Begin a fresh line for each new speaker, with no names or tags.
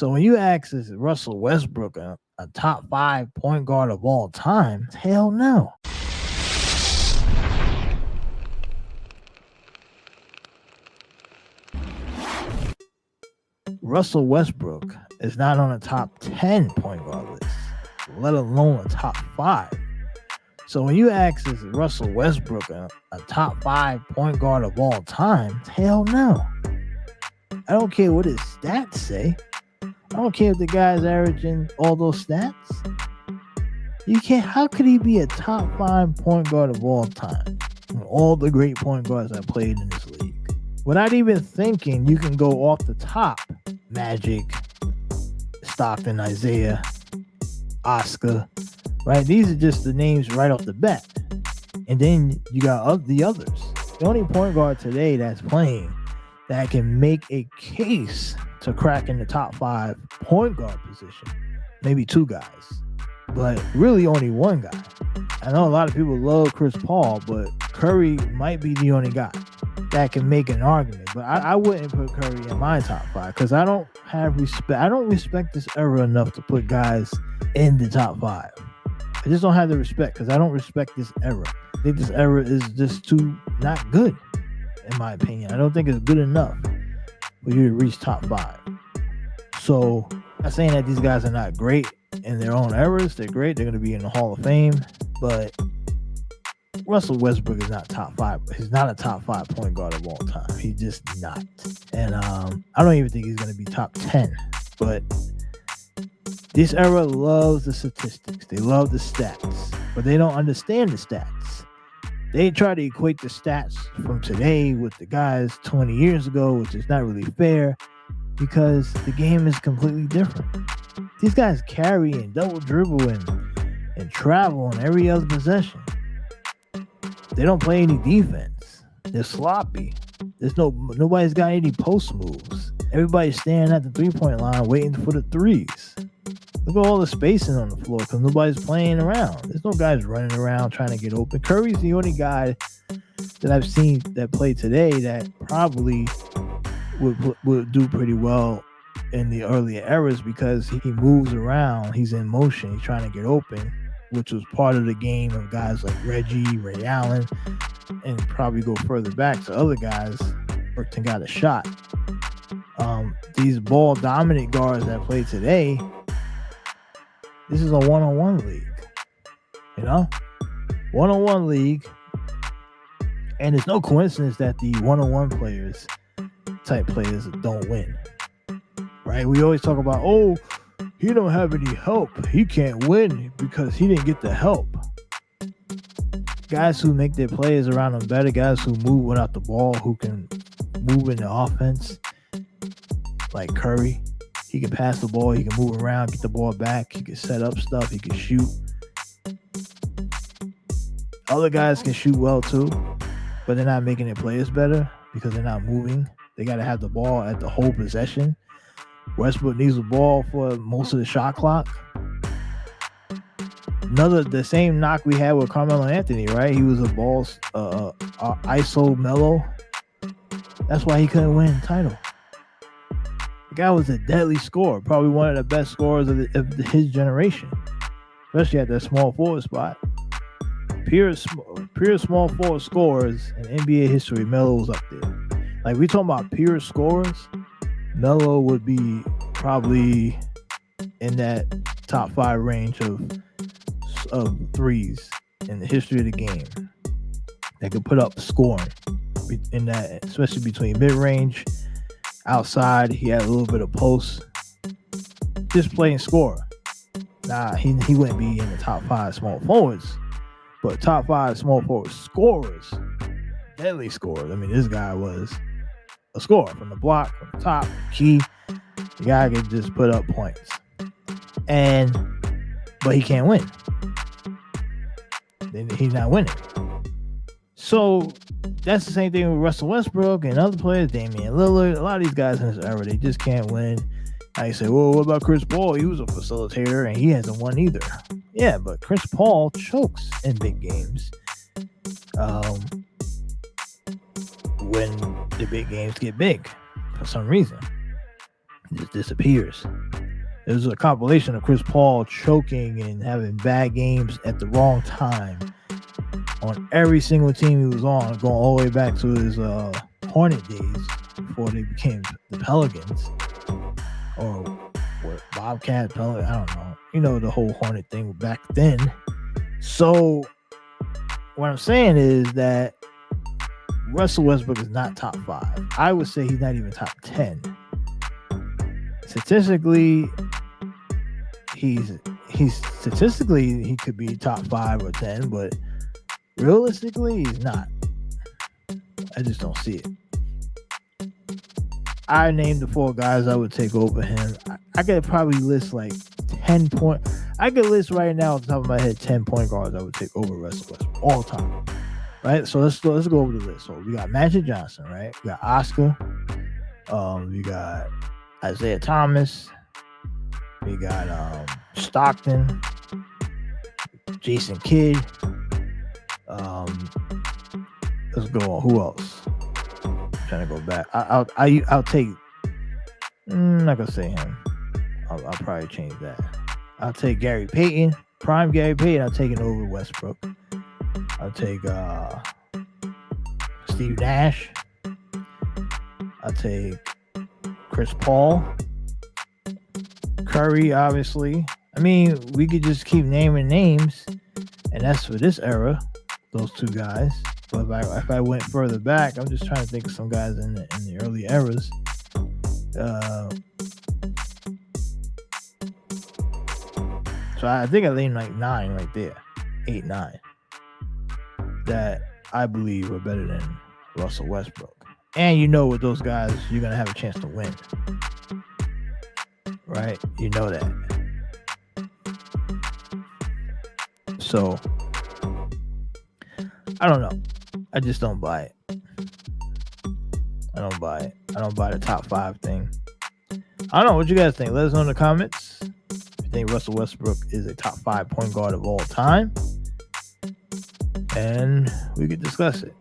So when you ask, is Russell Westbrook a top 5 point guard of all time? Hell no. Russell Westbrook is not on a top 10 point guard list, let alone a top 5. So when you ask, is Russell Westbrook a top 5 point guard of all time? Hell no. I don't care what his stats say. I don't care if the guy's averaging all those stats. You can't. How could he be a top 5 point guard of all time? All the great point guards that played in this league. Without even thinking, you can go off the top. Magic, Stockton, Isaiah, Oscar, right? These are just the names right off the bat. And then you got the others. The only point guard today that's playing that can make a case to crack in the top 5 point guard position, maybe 2 guys, but really only 1 guy. I know a lot of people love Chris Paul, but Curry might be the only guy that can make an argument. But I wouldn't put Curry in my top 5 because I don't have respect. I don't respect this era enough to put guys in the top 5. I just don't have the respect because I don't respect this era. I think this era is just too not good, in my opinion. I don't think it's good enough for you to reach top 5. So I'm not saying that these guys are not great in their own eras. They're great. They're going to be in the Hall of Fame. But Russell Westbrook is not top 5. He's not a top 5 point guard of all time. He's just not. And I don't even think he's going to be top 10. But this era loves the statistics. They love the stats. But they don't understand the stats. They try to equate the stats from today with the guys 20 years ago, which is not really fair because the game is completely different. These guys carry and double dribble and travel on every other possession. They don't play any defense. They're sloppy. Nobody's got any post moves. Everybody's standing at the 3-point line waiting for the threes. Look at all the spacing on the floor because nobody's playing around. There's no guys running around trying to get open. Curry's the only guy that I've seen that played today that probably would do pretty well in the earlier eras because he moves around. He's in motion. He's trying to get open, which was part of the game of guys like Reggie, Ray Allen, and probably go further back to other guys worked and got a shot. These ball dominant guards that play today, this is a one-on-one league, one-on-one league. And it's no coincidence that the one-on-one type players don't win, right? We always talk about, he don't have any help. He can't win because he didn't get the help. Guys who make their players around them better, guys who move without the ball, who can move in the offense, like Curry. He can pass the ball, he can move around, get the ball back, he can set up stuff, he can shoot. Other guys can shoot well too, but they're not making their players better because they're not moving. They got to have the ball at the whole possession. Westbrook needs the ball for most of the shot clock. The same knock we had with Carmelo Anthony, right? He was a ball ISO mellow. That's why he couldn't win the title. The guy was a deadly scorer, probably one of the best scorers of his generation, especially at that small forward spot. Pure small forward scorers in NBA history, Melo's up there. Like, we talking about pure scorers, Melo would be probably in that top 5 range of threes in the history of the game that could put up scoring in that, especially between mid-range, outside. He had a little bit of post, just playing scorer. Nah, he wouldn't be in the top 5 small forwards, but top 5 small forward scorers, deadly scorers. I mean, this guy was a scorer from the block, from the top, key. The guy could just put up points, but he can't win. Then he's not winning. So that's the same thing with Russell Westbrook and other players, Damian Lillard. A lot of these guys in this era, they just can't win. I say, well, what about Chris Paul? He was a facilitator and he hasn't won either. Yeah, but Chris Paul chokes in big games. When the big games get big for some reason. It just disappears. There's a compilation of Chris Paul choking and having bad games at the wrong time on every single team he was on, going all the way back to his Hornet days before they became the Pelicans, or what, Bobcat, Pelican, I don't know. You know, the whole Hornet thing back then. So what I'm saying is that Russell Westbrook is not top 5. I would say he's not even top 10. Statistically, he could be top 5 or 10, but realistically, he's not. I just don't see it. I named the 4 guys I would take over him. I could probably list like 10 point. I could list right now off the top of my head 10 point guards I would take over Russell Westbrook all time. Right? So let's go over the list. So we got Magic Johnson, right? We got Oscar. We got Isaiah Thomas. We got Stockton. Jason Kidd. Let's go on. Who else? I'm trying to go back. I'll take. I'm not gonna say him. I'll probably change that. I'll take Gary Payton, prime Gary Payton. I'll take it over Westbrook. I'll take Steve Nash. I'll take Chris Paul, Curry, obviously. I mean, we could just keep naming names, and that's for this era. Those 2 guys. But if I went further back, I'm just trying to think of some guys in the early eras. So I think I named like 9 right there, 8, 9, that I believe are better than Russell Westbrook. And you know, with those guys, you're gonna have a chance to win, right? You know that. So I don't know. I just don't buy it. I don't buy it. I don't buy the top 5 thing. I don't know. What you guys think? Let us know in the comments. If you think Russell Westbrook is a top 5 point guard of all time, and we could discuss it.